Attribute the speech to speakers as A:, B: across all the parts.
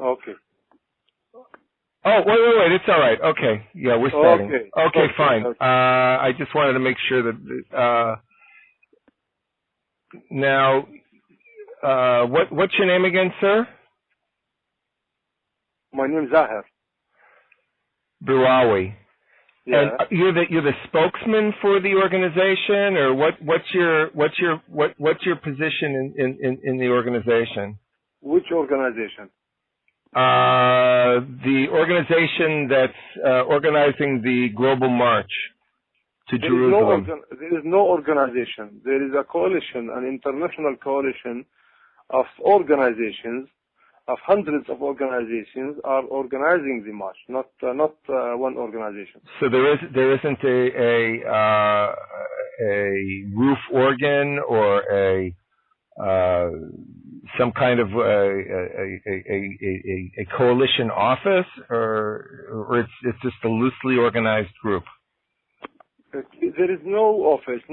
A: Okay.
B: Oh, wait. It's all right. Okay. Yeah, we're starting. Okay, fine. I just wanted to make sure that, now, what's your name again, sir?
A: My name is Zaher
B: Birawi.
A: Yeah.
B: And you're the spokesman for the organization, or what's your position in the organization?
A: Which organization?
B: The organization that's organizing the global march to Jerusalem.
A: There is no organization. There is a coalition, an international coalition of organizations, of hundreds of organizations are organizing the march, not one organization.
B: So there isn't a roof organ or some kind of a coalition office, or it's just a loosely organized group?
A: There is no office,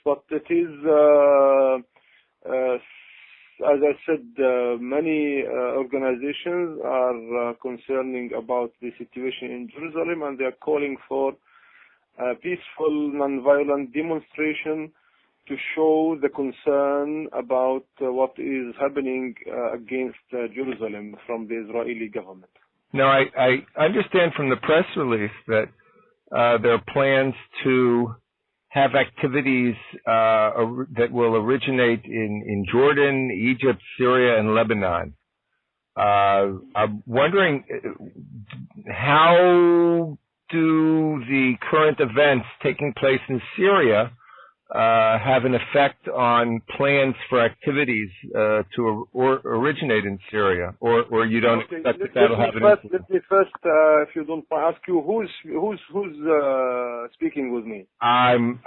A: but it is, as I said, many organizations are concerning about the situation in Jerusalem, and they are calling for a peaceful, non-violent demonstration to show the concern about what is happening against Jerusalem from the Israeli government.
B: Now, I understand from the press release that there are plans to have activities that will originate in Jordan, Egypt, Syria, and Lebanon. I'm wondering, how do the current events taking place in Syria have an effect on plans for activities to originate in Syria, or you don't expect that that'll have an influence?
A: Let me first, if you don't mind, ask you who's speaking with me.
B: I'm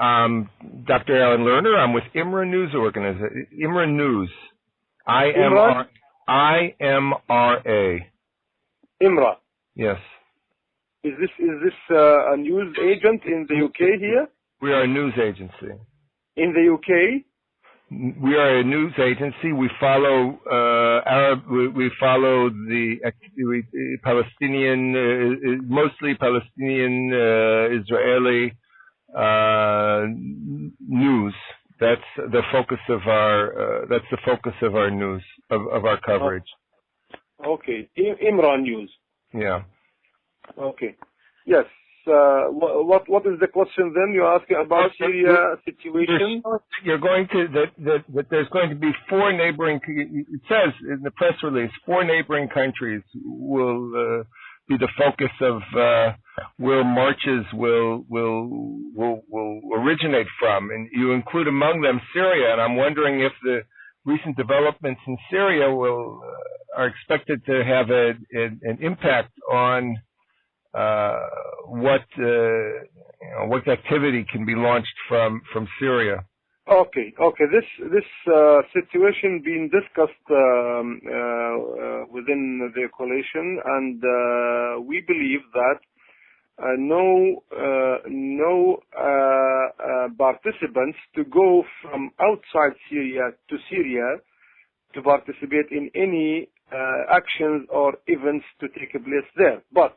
B: Dr. Alan Lerner. I'm with IMRA News Organization. IMRA News. IMRA.
A: IMRA.
B: Yes.
A: Is this a news agent in the UK here?
B: We are a news agency.
A: In the UK?
B: We are a news agency. We follow We follow the Palestinian, mostly Palestinian, Israeli news. That's the focus of our. That's the focus of our news, of our coverage.
A: Okay, IMRA News.
B: Yeah.
A: Okay. Yes. What is the question then? You're asking about Syria situation?
B: You're going to that there's going to be four neighboring. It says in the press release, 4 neighboring countries will be the focus of where marches will originate from, and you include among them Syria. And I'm wondering if the recent developments in Syria are expected to have an impact on what activity can be launched from Syria.
A: Okay. This situation being discussed within the coalition, and we believe that no participants to go from outside Syria to Syria to participate in any actions or events to take place there. But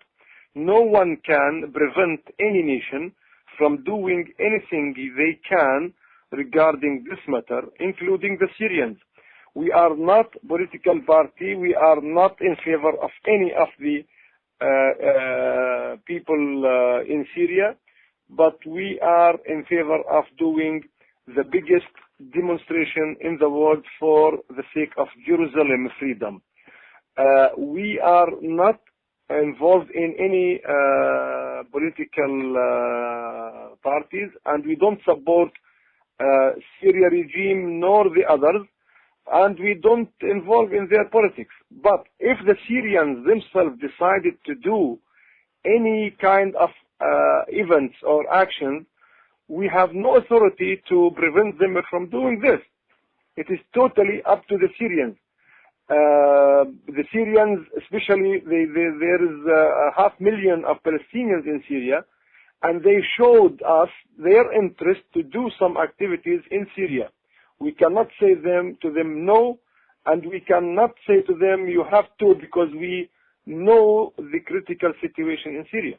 A: no one can prevent any nation from doing anything they can regarding this matter, including the Syrians. We are not a political party. We are not in favor of any of the people in Syria, but we are in favor of doing the biggest demonstration in the world for the sake of Jerusalem freedom. We are not involved in any political parties, and we don't support Syria regime nor the others, and we don't involve in their politics. But if the Syrians themselves decided to do any kind of events or actions, we have no authority to prevent them from doing this. It is totally up to the Syrians. The Syrians, especially, there is 500,000 of Palestinians in Syria, and they showed us their interest to do some activities in Syria. We cannot say to them no, And we cannot say to them, you have to, because we know the critical situation in Syria.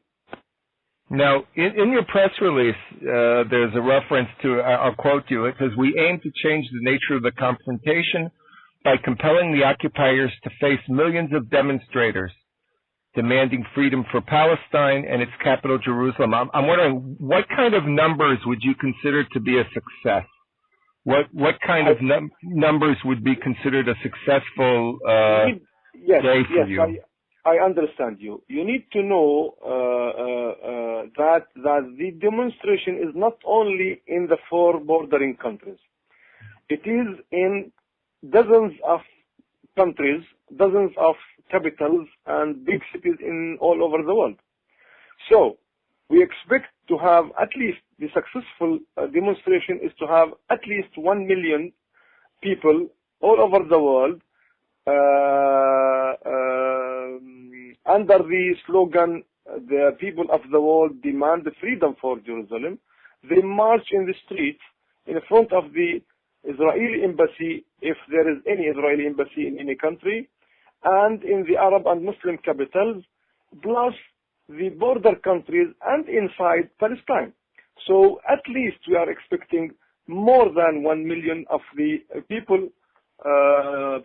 B: Now, in your press release, there's a reference to, I'll quote you, it says, "We aim to change the nature of the confrontation by compelling the occupiers to face millions of demonstrators demanding freedom for Palestine and its capital, Jerusalem." I'm wondering, what kind of numbers would you consider to be a success? What kind of numbers would be considered a successful day for you?
A: I understand you. You need to know that the demonstration is not only in the 4 bordering countries. It is in dozens of countries, dozens of capitals and big cities in all over the world. So we expect to have at least, the successful demonstration is to have at least 1 million people all over the world under the slogan, "The people of the world demand the freedom for Jerusalem." They march in the streets in front of the Israeli embassy, if there is any Israeli embassy in any country, and in the Arab and Muslim capitals, plus the border countries and inside Palestine. So at least we are expecting more than 1 million of the people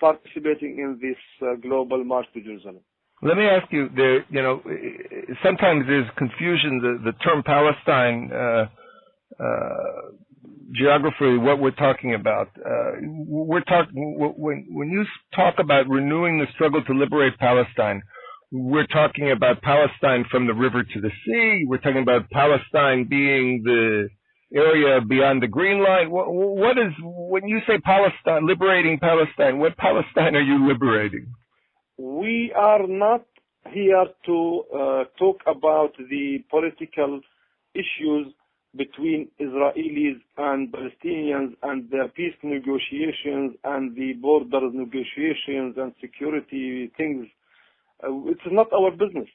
A: participating in this global march to Jerusalem.
B: Let me ask you, sometimes there's confusion, the term Palestine, geographically, what we're talking about. When you talk about renewing the struggle to liberate Palestine, we're talking about Palestine from the river to the sea. We're talking about Palestine being the area beyond the Green Line. What is, when you say Palestine, liberating Palestine, what Palestine are you liberating?
A: We are not here to talk about the political issues between Israelis and Palestinians and their peace negotiations and the border negotiations and security things. It's not our business.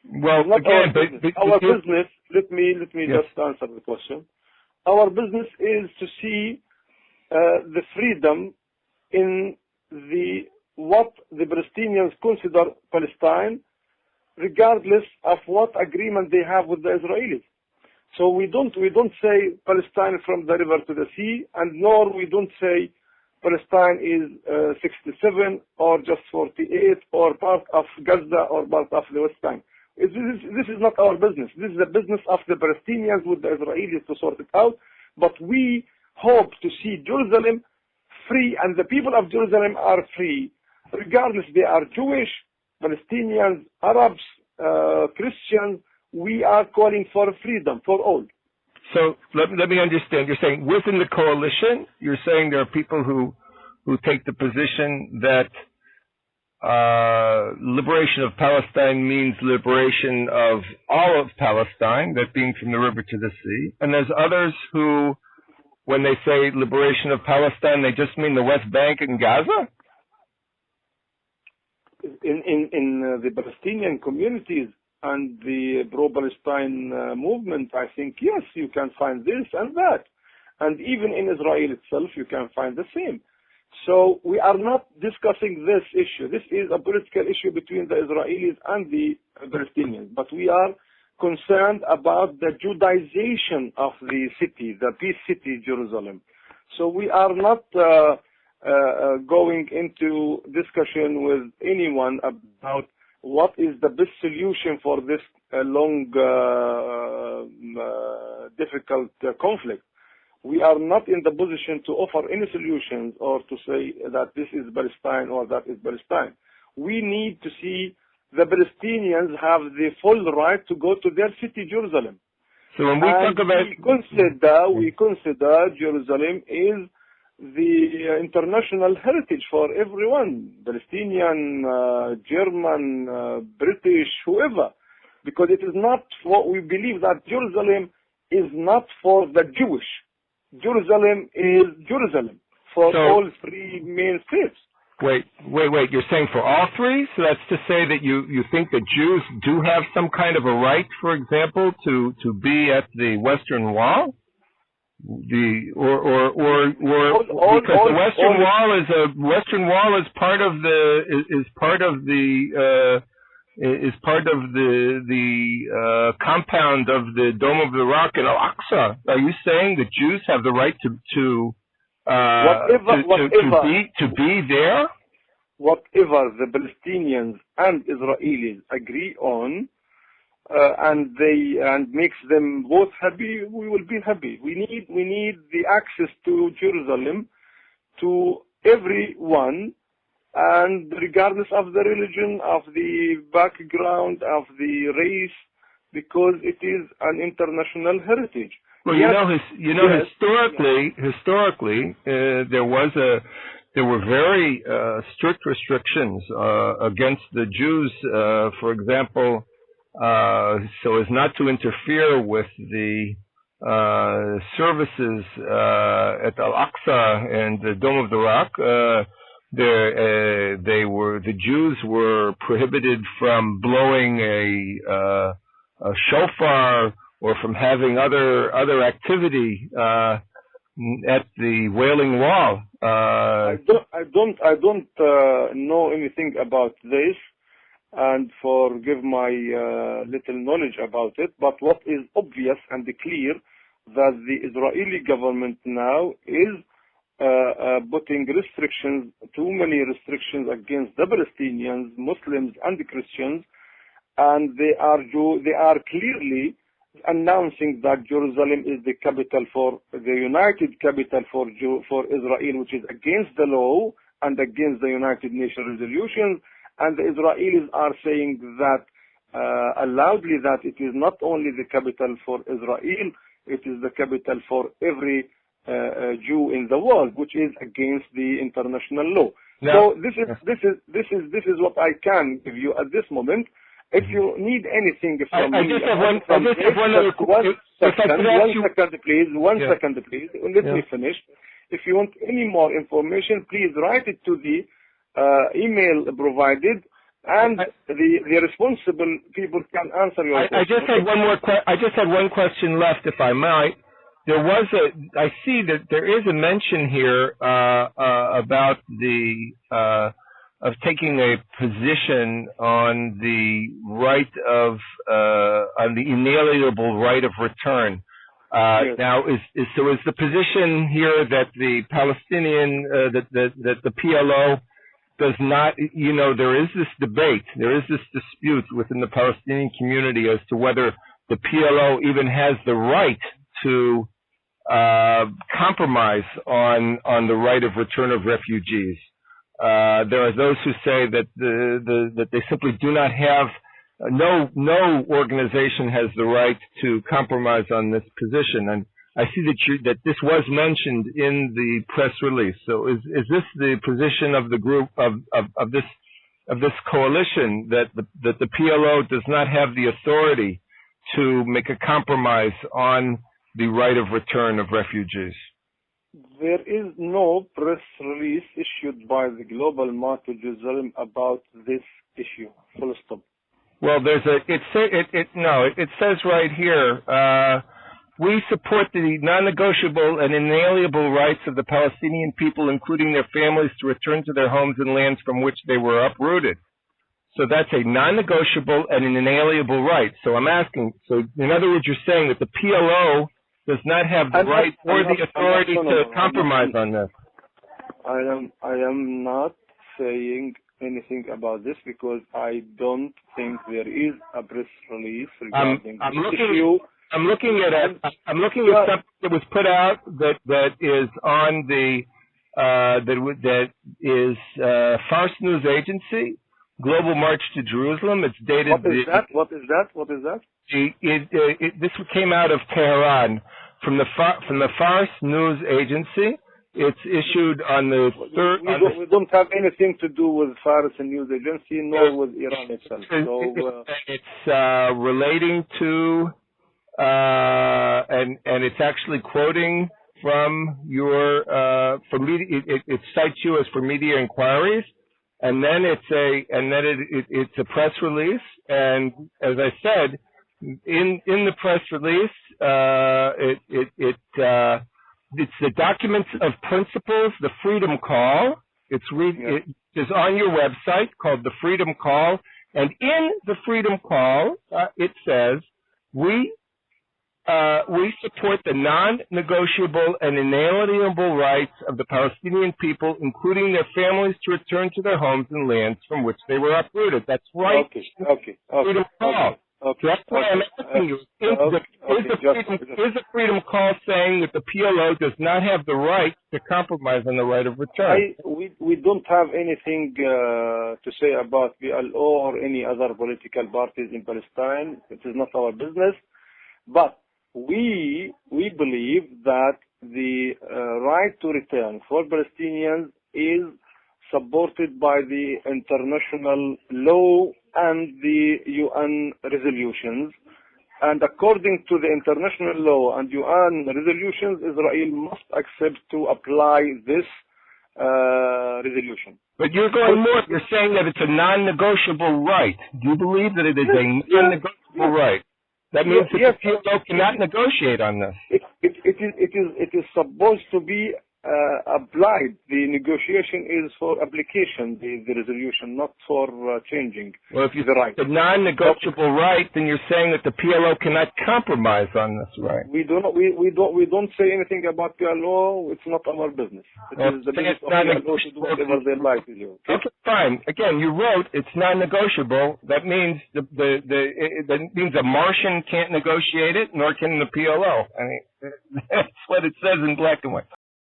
B: Well, again,
A: our business. Let me yes. Just answer the question. Our business is to see the freedom in what the Palestinians consider Palestine, regardless of what agreement they have with the Israelis. So we don't say Palestine from the river to the sea, and nor we don't say Palestine is 67 or just 48 or part of Gaza or part of the West Bank. This is not our business. This is the business of the Palestinians with the Israelis to sort it out. But we hope to see Jerusalem free, and the people of Jerusalem are free, regardless they are Jewish, Palestinians, Arabs, Christians. We are calling for freedom for all.
B: So let me understand. You're saying within the coalition, you're saying there are people who take the position that liberation of Palestine means liberation of all of Palestine, that being from the river to the sea. And there's others who, when they say liberation of Palestine, they just mean the West Bank and Gaza?
A: In the Palestinian communities and the pro-Palestine movement, I think, yes, you can find this and that. And even in Israel itself, you can find the same. So we are not discussing this issue. This is a political issue between the Israelis and the Palestinians. But we are concerned about the Judaization of the city, the peace city, Jerusalem. So we are not going into discussion with anyone about what is the best solution for this long, difficult conflict. We are not in the position to offer any solutions or to say that this is Palestine or that is Palestine. We need to see the Palestinians have the full right to go to their city, Jerusalem.
B: So when we talk about...
A: we consider Jerusalem is the international heritage for everyone, Palestinian, German, British, whoever, because it is not what we believe that Jerusalem is not for the Jewish. Jerusalem is Jerusalem for all 3 main states.
B: Wait. You're saying for all 3? So that's to say that you think that Jews do have some kind of a right, for example, to be at the Western Wall? because the Western Wall is part of the compound of the Dome of the Rock in Al-Aqsa. Are you saying that Jews have the right to be there?
A: Whatever the Palestinians and Israelis agree on, and makes them both happy, we will be happy. We need the access to Jerusalem to everyone, and regardless of the religion, of the background, of the race, because it is an international heritage.
B: Well,
A: yes.
B: Historically, there were very strict restrictions against the Jews, for example, so as not to interfere with the services at Al-Aqsa and the Dome of the Rock. The Jews were prohibited from blowing a shofar or from having other activity at the Wailing Wall.
A: I don't know anything about this, and forgive my little knowledge about it. But what is obvious and clear, that the Israeli government now is putting restrictions, too many restrictions against the Palestinians, Muslims, and the Christians, and they are clearly announcing that Jerusalem is the capital for the united capital for Israel, which is against the law and against the United Nations resolutions. And the Israelis are saying that loudly that it is not only the capital for Israel, it is the capital for every Jew in the world, which is against the international law.
B: No.
A: So this is what I can give you at this moment. If you need anything from me,
B: one second,
A: please. Let me finish. If you want any more information, please write it to the email provided, and the responsible people can answer your question.
B: I just had one question left, if I might. I see that there is a mention here about of taking a position on the inalienable right of return.
A: Yes.
B: Now, is the position here that the Palestinian that the PLO does not, there is this debate, there is this dispute within the Palestinian community as to whether the PLO even has the right to compromise on the right of return of refugees. There are those who say that that they simply do not have, no organization has the right to compromise on this position. And I see that this was mentioned in the press release. So is this the position of the group of this coalition, that the PLO does not have the authority to make a compromise on the right of return of refugees?
A: There is no press release issued by the Global March to Jerusalem about this issue. Full stop.
B: Well, it says right here, we support the non-negotiable and inalienable rights of the Palestinian people, including their families, to return to their homes and lands from which they were uprooted. So that's a non-negotiable and an inalienable right. So I'm asking, in other words, you're saying that the PLO does not have the right or the authority to compromise on this.
A: I am not saying anything about this, because I don't think there is a press release regarding this issue.
B: I'm looking at something that was put out that is on the that is Fars News Agency, Global March to Jerusalem. It's dated.
A: What is that?
B: This came out of Tehran from the Fars News Agency. It's issued on the 3rd.
A: We don't have anything to do with Fars News Agency, nor with Iran itself. So
B: it's relating to, and it's actually quoting from your from media. It cites you as for media inquiries, and then it's a press release. And as I said, in the press release, it's the documents of principles, the Freedom Call. It is on your website called the Freedom Call. And in the Freedom Call, it says, we support the non-negotiable and inalienable rights of the Palestinian people, including their families, to return to their homes and lands from which they were uprooted. That's right.
A: Okay.
B: Freedom Call. So that's why I'm asking you, is the Freedom Call saying that the PLO does not have the right to compromise on the right of return?
A: We don't have anything to say about PLO or any other political parties in Palestine. It is not our business. But we believe that the right to return for Palestinians is supported by the international law and the UN resolutions. And according to the international law and UN resolutions, Israel must accept to apply this resolution.
B: But you're going more. You're saying that it's a non-negotiable right. Do you believe that it is a non-negotiable right? That means that the PLO cannot negotiate on this.
A: It is supposed to be applied. The negotiation is for application, the resolution, not for changing.
B: Well, if you
A: the right.
B: It's a non-negotiable right, then you're saying that the PLO cannot compromise on this right.
A: We don't say anything about PLO. It's not our business. It is the business of PLO to do whatever they like with you.
B: Okay, fine. Again, you wrote it's non-negotiable. That means that means a Martian can't negotiate it, nor can the PLO. I mean, that's what it says in black and white.